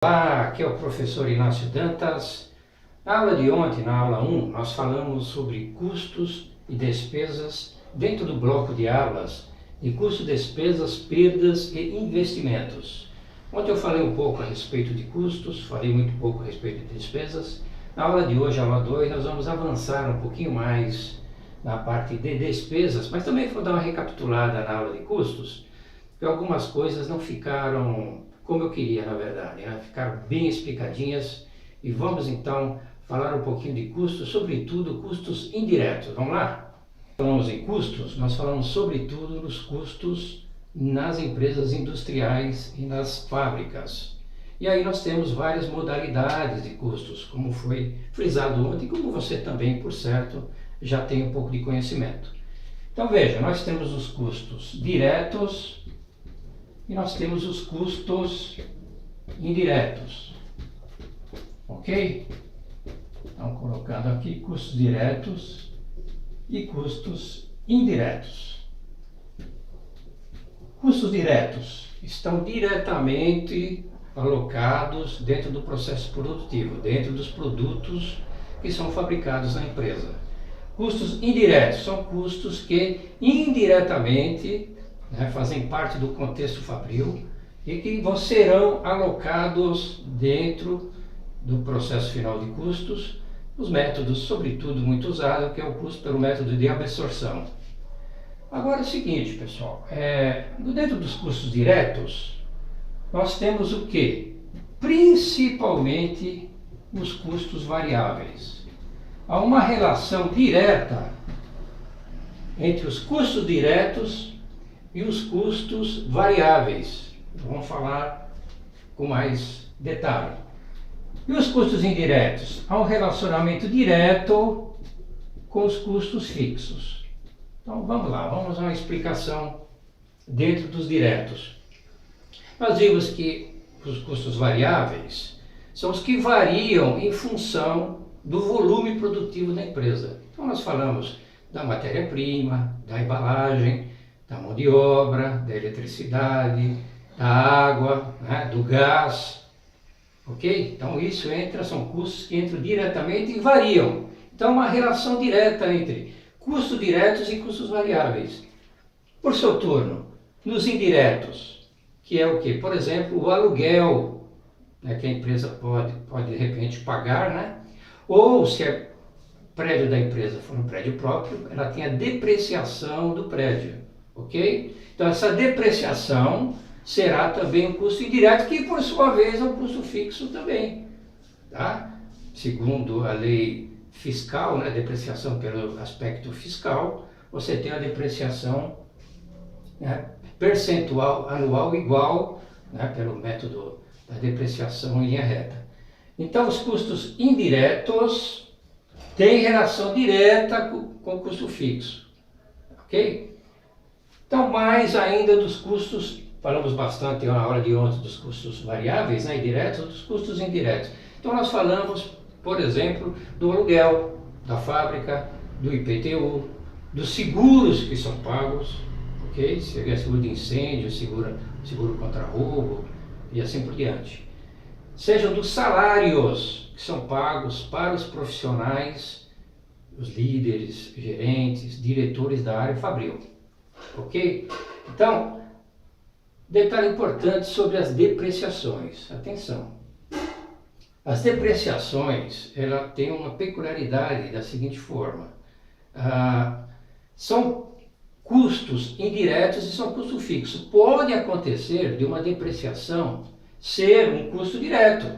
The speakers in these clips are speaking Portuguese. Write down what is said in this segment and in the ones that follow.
Olá, aqui é o professor Inácio Dantas. Na aula de ontem, na aula 1, nós falamos sobre custos e despesas dentro do bloco de aulas de custos, despesas, perdas e investimentos. Ontem eu falei um pouco a respeito de custos, falei muito pouco a respeito de despesas. Na aula de hoje, aula 2, nós vamos avançar um pouquinho mais na parte de despesas, mas também vou dar uma recapitulada na aula de custos, porque algumas coisas não ficaram como eu queria, na verdade, né? Ficaram bem explicadinhas. E vamos então falar um pouquinho de custos, sobretudo custos indiretos. Vamos lá? Falamos em custos, nós falamos sobretudo nos custos nas empresas industriais e nas fábricas. E aí nós temos várias modalidades de custos, como foi frisado ontem, como você também, por certo, já tem um pouco de conhecimento. Então veja, nós temos os custos diretos e nós temos os custos indiretos, ok? Então, colocando aqui custos diretos e custos indiretos. Custos diretos estão diretamente alocados dentro do processo produtivo, dentro dos produtos que são fabricados na empresa. Custos indiretos são custos que indiretamente fazem parte do contexto fabril e que serão alocados dentro do processo final de custos, os métodos, sobretudo muito usado, que é o custo pelo método de absorção. Agora é o seguinte, pessoal, dentro dos custos diretos, nós temos o que? Principalmente os custos variáveis. Há uma relação direta entre os custos diretos e os custos variáveis. Vamos falar com mais detalhe. E os custos indiretos? Há um relacionamento direto com os custos fixos. Então vamos lá, vamos a uma explicação dentro dos diretos. Nós vimos que os custos variáveis são os que variam em função do volume produtivo da empresa. Então nós falamos da matéria-prima, da embalagem, da mão de obra, da eletricidade, da água, do gás, ok? Então isso são custos que entram diretamente e variam. Então uma relação direta entre custos diretos e custos variáveis. Por seu turno, nos indiretos, que é o que? Por exemplo, o aluguel, que a empresa pode de repente pagar, ou se é prédio da empresa for um prédio próprio, ela tem a depreciação do prédio. Ok? Então essa depreciação será também um custo indireto, que por sua vez é um custo fixo também. Tá? Segundo a lei fiscal, depreciação pelo aspecto fiscal, você tem a depreciação percentual anual igual, pelo método da depreciação em linha reta. Então os custos indiretos têm relação direta com o custo fixo. Ok? Então, mais ainda dos custos, falamos bastante na aula de ontem dos custos variáveis, indiretos, dos custos indiretos. Então, nós falamos, por exemplo, do aluguel, da fábrica, do IPTU, dos seguros que são pagos, ok? Seria seguro de incêndio, seguro contra roubo e assim por diante. Sejam dos salários que são pagos para os profissionais, os líderes, gerentes, diretores da área fabril. Ok? Então, detalhe importante sobre as depreciações. Atenção. As depreciações, ela tem uma peculiaridade da seguinte forma. São custos indiretos e são custo fixo. Pode acontecer de uma depreciação ser um custo direto.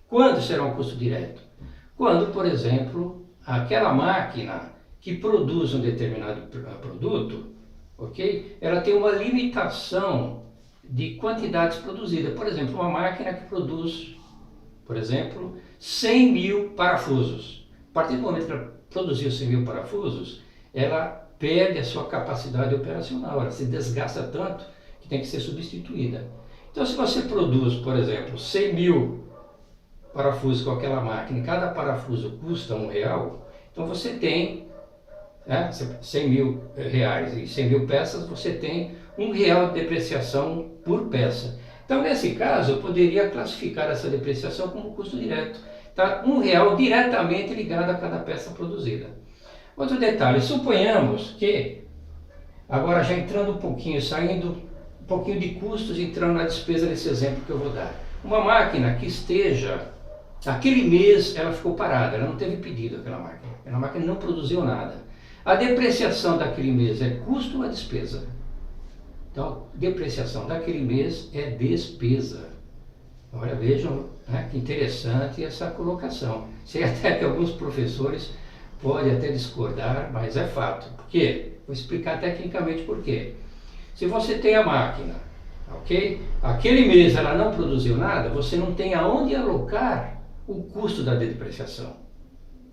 Quando será um custo direto? Quando, por exemplo, aquela máquina que produz um determinado produto, ok? Ela tem uma limitação de quantidades produzidas. Por exemplo, uma máquina que produz, por exemplo, 100 mil parafusos. A partir do momento que ela produziu 100 mil parafusos, ela perde a sua capacidade operacional, ela se desgasta tanto que tem que ser substituída. Então, se você produz, por exemplo, 100 mil parafusos com aquela máquina e cada parafuso custa R$1, então você tem 100 mil reais e 100 mil peças, você tem R$1 de depreciação por peça. Então, nesse caso, eu poderia classificar essa depreciação como custo direto. Tá? R$ 1 diretamente ligado a cada peça produzida. Outro detalhe, suponhamos que, agora já entrando um pouquinho, saindo um pouquinho de custos, entrando na despesa desse exemplo que eu vou dar. Uma máquina que esteja, aquele mês ela ficou parada, ela não teve pedido aquela máquina não produziu nada. A depreciação daquele mês é custo ou é despesa? Então, depreciação daquele mês é despesa. Olha, vejam, né, que interessante essa colocação. Sei até que alguns professores podem até discordar, mas é fato. Por quê? Vou explicar tecnicamente por quê. Se você tem a máquina, ok? Aquele mês ela não produziu nada, você não tem aonde alocar o custo da depreciação.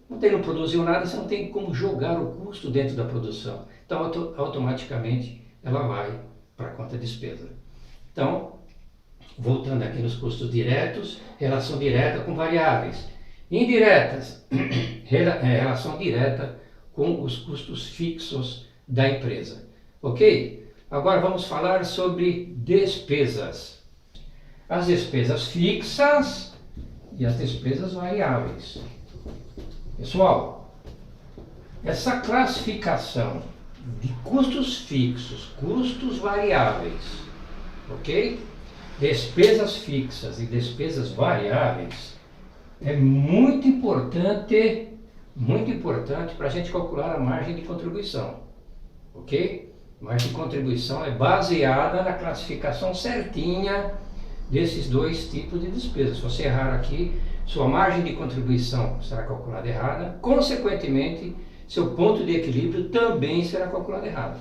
Não produziu nada, você não tem como jogar o custo dentro da produção. Então, automaticamente, ela vai para a conta despesa. Então, voltando aqui nos custos diretos, relação direta com variáveis. Indiretas, relação direta com os custos fixos da empresa. Ok? Agora vamos falar sobre despesas. As despesas fixas e as despesas variáveis. Pessoal, essa classificação de custos fixos, custos variáveis, ok? Despesas fixas e despesas variáveis é muito importante para a gente calcular a margem de contribuição, ok? Margem de contribuição é baseada na classificação certinha desses dois tipos de despesas. Se você errar aqui, sua margem de contribuição será calculada errada, consequentemente, seu ponto de equilíbrio também será calculado errado.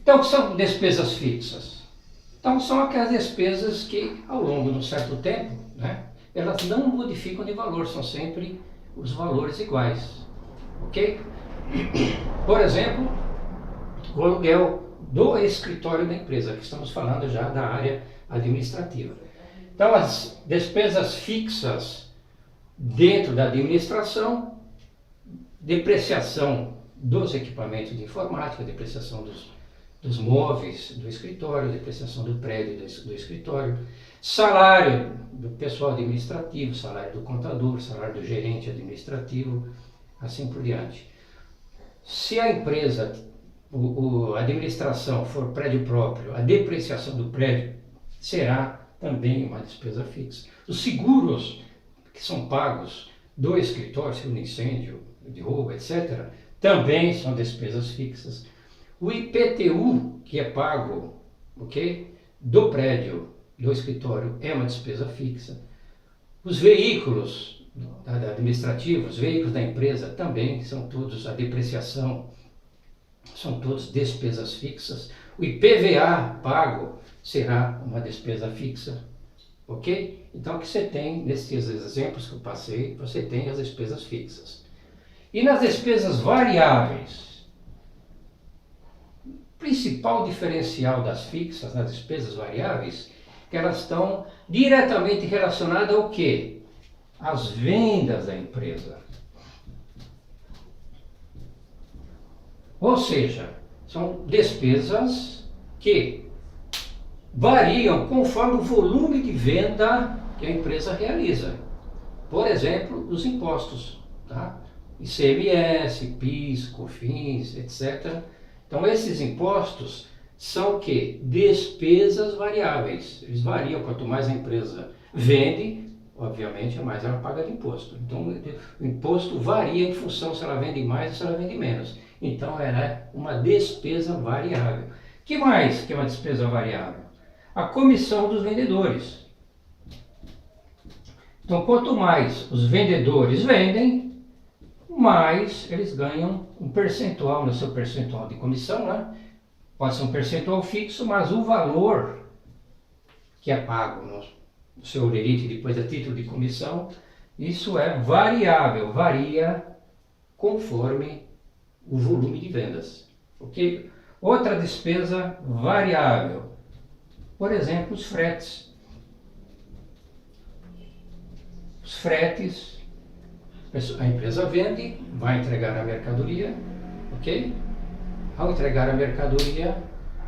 Então, o que são despesas fixas? Então, são aquelas despesas que, ao longo de um certo tempo, né, elas não modificam de valor, são sempre os valores iguais. Ok? Por exemplo, o aluguel do escritório da empresa, que estamos falando já da área administrativa. Então, as despesas fixas dentro da administração, depreciação dos equipamentos de informática, depreciação dos móveis do escritório, depreciação do prédio do escritório, salário do pessoal administrativo, salário do contador, salário do gerente administrativo, assim por diante. Se a empresa, a administração for prédio próprio, a depreciação do prédio será também uma despesa fixa. Os seguros que são pagos do escritório, segundo incêndio, de roubo, etc., também são despesas fixas. O IPTU, que é pago, ok, do prédio, do escritório, é uma despesa fixa. Os veículos administrativos, os veículos da empresa também são todos, a depreciação, são todos despesas fixas. O IPVA pago será uma despesa fixa, ok? Então, o que você tem, nesses exemplos que eu passei, você tem as despesas fixas. E nas despesas variáveis, o principal diferencial das fixas, nas despesas variáveis, que elas estão diretamente relacionadas ao quê? Às vendas da empresa. Ou seja, são despesas que variam conforme o volume de venda que a empresa realiza. Por exemplo, os impostos, tá? ICMS, PIS, COFINS, etc. Então, esses impostos são o quê? Despesas variáveis. Eles variam, quanto mais a empresa vende, obviamente, mais ela paga de imposto. Então, o imposto varia em função se ela vende mais ou se ela vende menos. Então, ela é uma despesa variável. O que mais que é uma despesa variável? A comissão dos vendedores. Então, quanto mais os vendedores vendem, mais eles ganham um percentual no seu percentual de comissão, né? Pode ser um percentual fixo, mas o valor que é pago no seu holerite depois a título de comissão, isso é variável, varia conforme o volume de vendas. Ok? Outra despesa variável, por exemplo, os fretes. Os fretes, a empresa vende, vai entregar a mercadoria, ok? Ao entregar a mercadoria,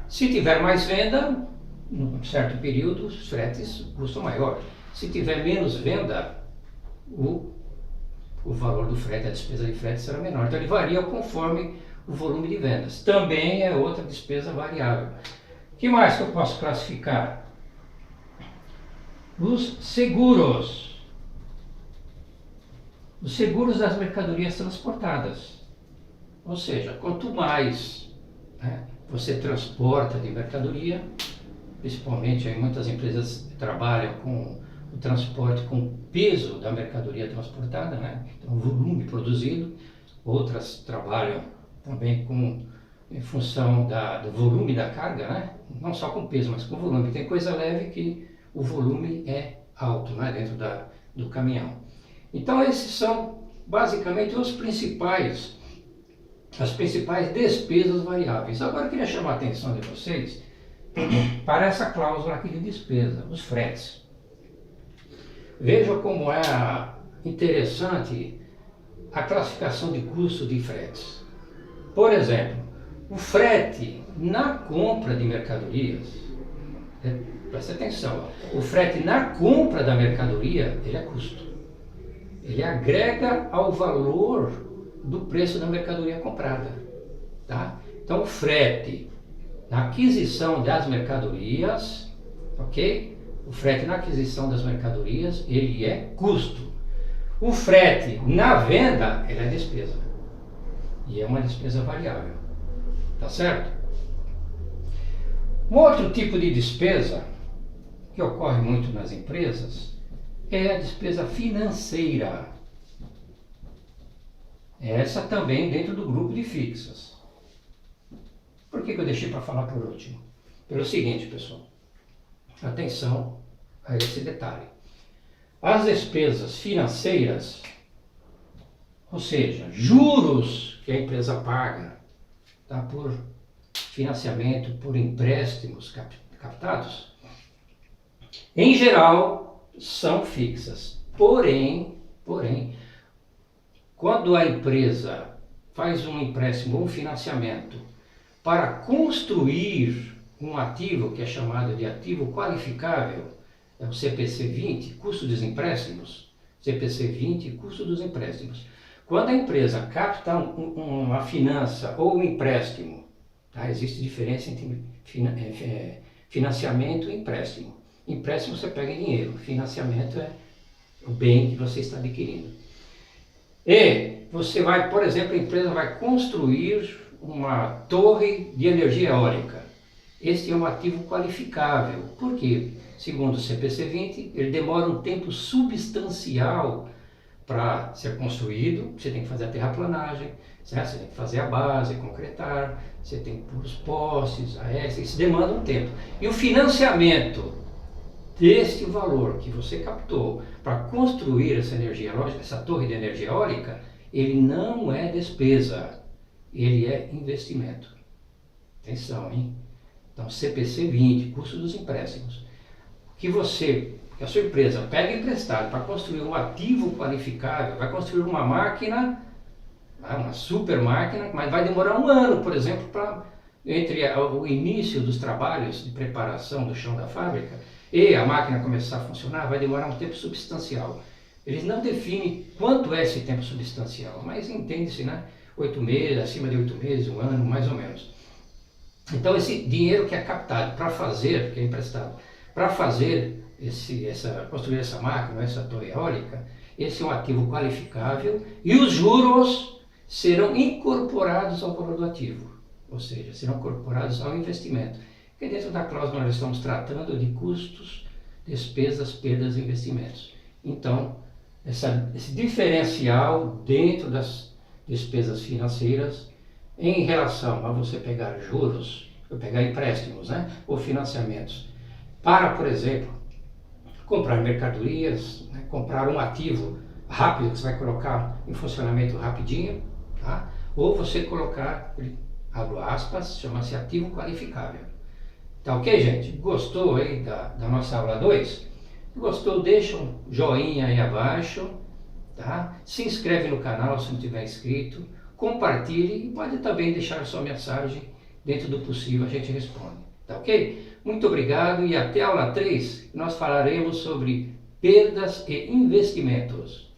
se tiver mais venda, num certo período, os fretes custam maior. Se tiver menos venda, o valor do frete, a despesa de frete será menor. Então ele varia conforme o volume de vendas. Também é outra despesa variável. O que mais que eu posso classificar? Os seguros. Os seguros das mercadorias transportadas. Ou seja, quanto mais, né, você transporta de mercadoria, principalmente aí muitas empresas trabalham com o transporte com o peso da mercadoria transportada, né? Então o volume produzido, outras trabalham também em função do volume da carga, né? Não só com peso, mas com volume. Tem coisa leve que o volume é alto, né? Dentro do caminhão. Então esses são basicamente as principais despesas variáveis. Agora eu queria chamar a atenção de vocês para essa cláusula aqui de despesa, os fretes. Veja como é interessante a classificação de custo de fretes. Por exemplo, o frete na compra de mercadorias, presta atenção, o frete na compra da mercadoria, ele é custo. Ele agrega ao valor do preço da mercadoria comprada. Tá? Então, o frete na aquisição das mercadorias, ok? O frete na aquisição das mercadorias, ele é custo. O frete na venda, ele é despesa. E é uma despesa variável. Tá certo? Um outro tipo de despesa que ocorre muito nas empresas é a despesa financeira. Essa também dentro do grupo de fixas. Por que eu deixei para falar por último? Pelo seguinte, pessoal. Atenção a esse detalhe. As despesas financeiras, ou seja, juros que a empresa paga, tá, por financiamento, por empréstimos captados, em geral são fixas. Porém, quando a empresa faz um empréstimo ou um financiamento para construir um ativo que é chamado de ativo qualificável, é o CPC 20, custo dos empréstimos, CPC 20, custo dos empréstimos. Quando a empresa capta uma finança ou um empréstimo, tá? Existe diferença entre financiamento e empréstimo. Empréstimo você pega em dinheiro, financiamento é o bem que você está adquirindo. E você vai, por exemplo, a empresa vai construir uma torre de energia eólica. Este é um ativo qualificável. Por quê? Segundo o CPC 20, ele demora um tempo substancial para ser construído. Você tem que fazer a terraplanagem, certo? Você tem que fazer a base, concretar, você tem que pôr os postes, isso demanda um tempo. E o financiamento deste valor que você captou para construir essa energia eólica, essa torre de energia eólica, ele não é despesa, ele é investimento. Atenção, hein? Então, CPC 20, custo dos empréstimos. Que a sua empresa pega emprestado para construir um ativo qualificável, vai construir uma máquina, uma super máquina, mas vai demorar um ano, por exemplo, entre o início dos trabalhos de preparação do chão da fábrica e a máquina começar a funcionar, vai demorar um tempo substancial. Eles não definem quanto é esse tempo substancial, mas entende-se, né? 8 meses, acima de 8 meses, um ano, mais ou menos. Então esse dinheiro que é captado para fazer, que é emprestado, para fazer construir essa máquina, essa torre eólica, esse é um ativo qualificável e os juros serão incorporados ao valor do ativo, ou seja, serão incorporados ao investimento. Porque dentro da cláusula nós estamos tratando de custos, despesas, perdas e investimentos. Então, esse diferencial dentro das despesas financeiras em relação a você pegar juros, pegar empréstimos, né, ou financiamentos, para, por exemplo, comprar mercadorias, né, comprar um ativo rápido que você vai colocar em funcionamento rapidinho, tá? Ou você colocar, abro aspas, chama-se ativo qualificável. Tá ok, gente? Gostou aí da nossa aula 2? Gostou? Deixa um joinha aí abaixo, tá? Se inscreve no canal se não tiver inscrito, compartilhe e pode também deixar sua mensagem, dentro do possível a gente responde, tá ok? Muito obrigado e até a aula 3, nós falaremos sobre perdas e investimentos.